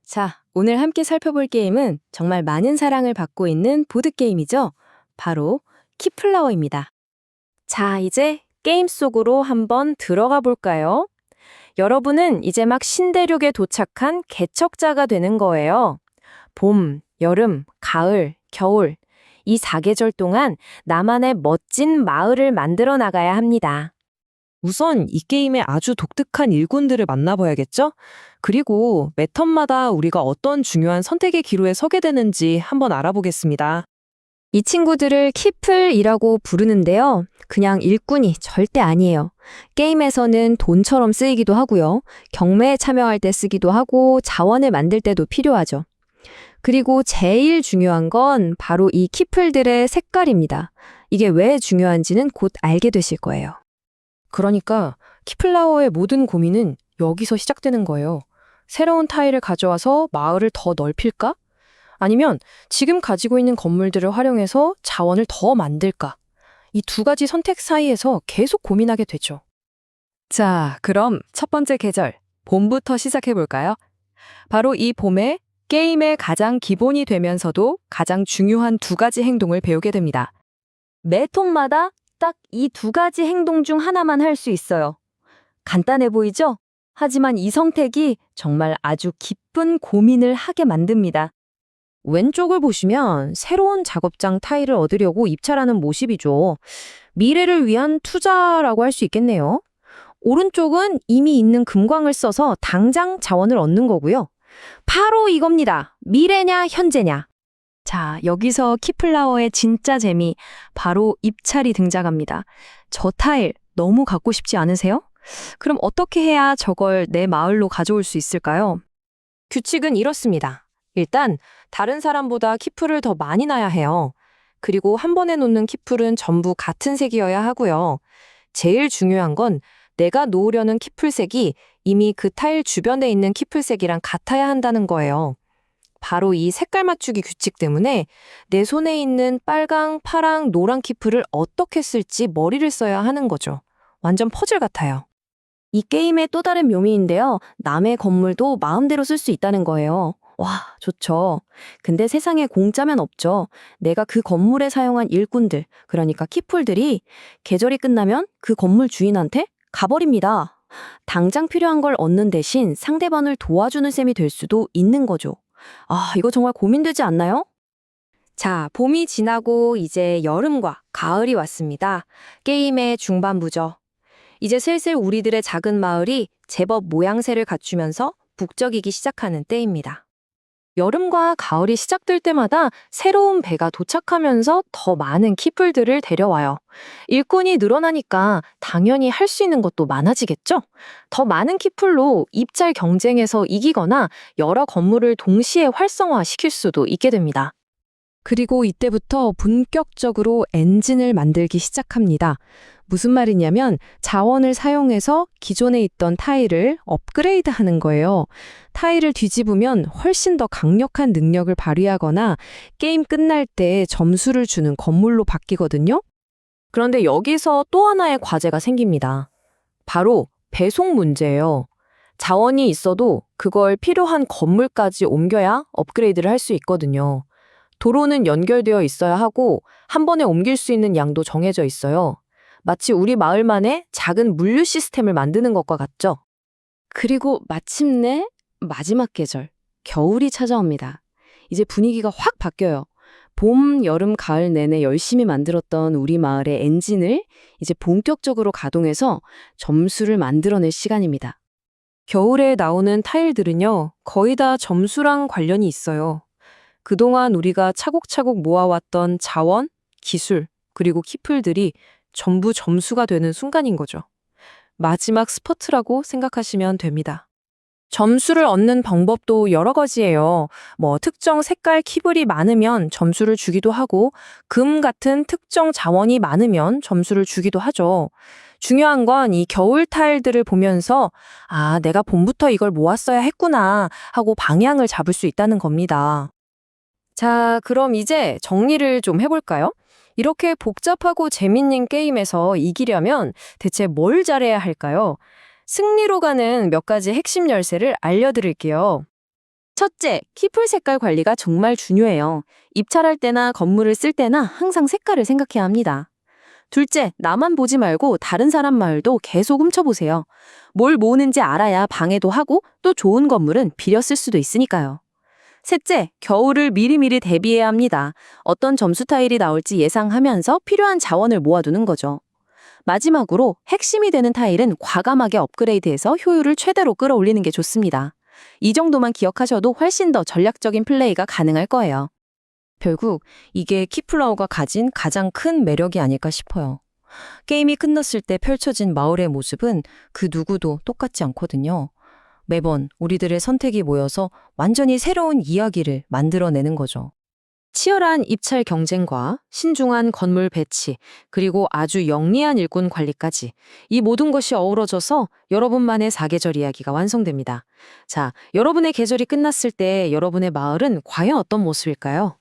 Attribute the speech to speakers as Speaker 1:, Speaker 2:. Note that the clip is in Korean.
Speaker 1: 자, 오늘 함께 살펴볼 게임은 정말 많은 사랑을 받고 있는 보드게임이죠. 바로 키플라워입니다. 자, 이제 게임 속으로 한번 들어가 볼까요? 여러분은 이제 막 신대륙에 도착한 개척자가 되는 거예요. 봄, 여름, 가을, 겨울. 이 4계절 동안 나만의 멋진 마을을 만들어 나가야 합니다.
Speaker 2: 우선 이 게임의 아주 독특한 일꾼들을 만나봐야겠죠? 그리고 매 턴마다 우리가 어떤 중요한 선택의 기로에 서게 되는지 한번 알아보겠습니다.
Speaker 1: 이 친구들을 키플이라고 부르는데요. 그냥 일꾼이 절대 아니에요. 게임에서는 돈처럼 쓰이기도 하고요. 경매에 참여할 때 쓰기도 하고 자원을 만들 때도 필요하죠. 그리고 제일 중요한 건 바로 이 키플들의 색깔입니다. 이게 왜 중요한지는 곧 알게 되실 거예요.
Speaker 2: 그러니까 키플라워의 모든 고민은 여기서 시작되는 거예요. 새로운 타일을 가져와서 마을을 더 넓힐까? 아니면 지금 가지고 있는 건물들을 활용해서 자원을 더 만들까? 이 두 가지 선택 사이에서 계속 고민하게 되죠.
Speaker 3: 자, 그럼 첫 번째 계절, 봄부터 시작해 볼까요? 바로 이 봄에 게임의 가장 기본이 되면서도 가장 중요한 두 가지 행동을 배우게 됩니다.
Speaker 1: 매 톤마다 딱 이 두 가지 행동 중 하나만 할 수 있어요. 간단해 보이죠? 하지만 이 선택이 정말 아주 깊은 고민을 하게 만듭니다. 왼쪽을 보시면 새로운 작업장 타일을 얻으려고 입찰하는 모습이죠. 미래를 위한 투자라고 할 수 있겠네요. 오른쪽은 이미 있는 금광을 써서 당장 자원을 얻는 거고요. 바로 이겁니다. 미래냐 현재냐. 자, 여기서 키플라워의 진짜 재미, 바로 입찰이 등장합니다. 저 타일 너무 갖고 싶지 않으세요? 그럼 어떻게 해야 저걸 내 마을로 가져올 수 있을까요?
Speaker 2: 규칙은 이렇습니다. 일단 다른 사람보다 키플을 더 많이 놔야 해요. 그리고 한 번에 놓는 키플은 전부 같은 색이어야 하고요. 제일 중요한 건 내가 놓으려는 키플색이 이미 그 타일 주변에 있는 키플색이랑 같아야 한다는 거예요. 바로 이 색깔 맞추기 규칙 때문에 내 손에 있는 빨강, 파랑, 노란 키플을 어떻게 쓸지 머리를 써야 하는 거죠. 완전 퍼즐 같아요.
Speaker 1: 이 게임의 또 다른 묘미인데요. 남의 건물도 마음대로 쓸 수 있다는 거예요. 와, 좋죠. 근데 세상에 공짜면 없죠. 내가 그 건물에 사용한 일꾼들, 그러니까 키플들이 계절이 끝나면 그 건물 주인한테 가버립니다. 당장 필요한 걸 얻는 대신 상대방을 도와주는 셈이 될 수도 있는 거죠. 아, 이거 정말 고민되지 않나요? 자, 봄이 지나고 이제 여름과 가을이 왔습니다. 게임의 중반부죠. 이제 슬슬 우리들의 작은 마을이 제법 모양새를 갖추면서 북적이기 시작하는 때입니다. 여름과 가을이 시작될 때마다 새로운 배가 도착하면서 더 많은 키플들을 데려와요. 일꾼이 늘어나니까 당연히 할 수 있는 것도 많아지겠죠? 더 많은 키플로 입찰 경쟁에서 이기거나 여러 건물을 동시에 활성화시킬 수도 있게 됩니다.
Speaker 3: 그리고 이때부터 본격적으로 엔진을 만들기 시작합니다. 무슨 말이냐면 자원을 사용해서 기존에 있던 타일을 업그레이드 하는 거예요. 타일을 뒤집으면 훨씬 더 강력한 능력을 발휘하거나 게임 끝날 때 점수를 주는 건물로 바뀌거든요.
Speaker 2: 그런데 여기서 또 하나의 과제가 생깁니다. 바로 배송 문제예요. 자원이 있어도 그걸 필요한 건물까지 옮겨야 업그레이드를 할 수 있거든요. 도로는 연결되어 있어야 하고 한 번에 옮길 수 있는 양도 정해져 있어요. 마치 우리 마을만의 작은 물류 시스템을 만드는 것과 같죠?
Speaker 1: 그리고 마침내 마지막 계절, 겨울이 찾아옵니다. 이제 분위기가 확 바뀌어요. 봄, 여름, 가을 내내 열심히 만들었던 우리 마을의 엔진을 이제 본격적으로 가동해서 점수를 만들어낼 시간입니다.
Speaker 2: 겨울에 나오는 타일들은요, 거의 다 점수랑 관련이 있어요. 그동안 우리가 차곡차곡 모아왔던 자원, 기술, 그리고 키플들이 전부 점수가 되는 순간인 거죠. 마지막 스퍼트라고 생각하시면 됩니다. 점수를 얻는 방법도 여러 가지예요. 특정 색깔 키블이 많으면 점수를 주기도 하고, 금 같은 특정 자원이 많으면 점수를 주기도 하죠. 중요한 건 이 겨울 타일들을 보면서, 아, 내가 봄부터 이걸 모았어야 했구나 하고 방향을 잡을 수 있다는 겁니다. 자, 그럼 이제 정리를 좀 해볼까요? 이렇게 복잡하고 재밌는 게임에서 이기려면 대체 뭘 잘해야 할까요? 승리로 가는 몇 가지 핵심 열쇠를 알려드릴게요.
Speaker 1: 첫째, 키풀 색깔 관리가 정말 중요해요. 입찰할 때나 건물을 쓸 때나 항상 색깔을 생각해야 합니다. 둘째, 나만 보지 말고 다른 사람 말도 계속 훔쳐보세요. 뭘 모으는지 알아야 방해도 하고 또 좋은 건물은 빌려 쓸 수도 있으니까요. 셋째, 겨울을 미리미리 대비해야 합니다. 어떤 점수 타일이 나올지 예상하면서 필요한 자원을 모아두는 거죠. 마지막으로 핵심이 되는 타일은 과감하게 업그레이드해서 효율을 최대로 끌어올리는 게 좋습니다. 이 정도만 기억하셔도 훨씬 더 전략적인 플레이가 가능할 거예요.
Speaker 4: 결국 이게 키플라워가 가진 가장 큰 매력이 아닐까 싶어요. 게임이 끝났을 때 펼쳐진 마을의 모습은 그 누구도 똑같지 않거든요. 매번 우리들의 선택이 모여서 완전히 새로운 이야기를 만들어내는 거죠.
Speaker 3: 치열한 입찰 경쟁과 신중한 건물 배치, 그리고 아주 영리한 일꾼 관리까지 이 모든 것이 어우러져서 여러분만의 사계절 이야기가 완성됩니다. 자, 여러분의 계절이 끝났을 때 여러분의 마을은 과연 어떤 모습일까요?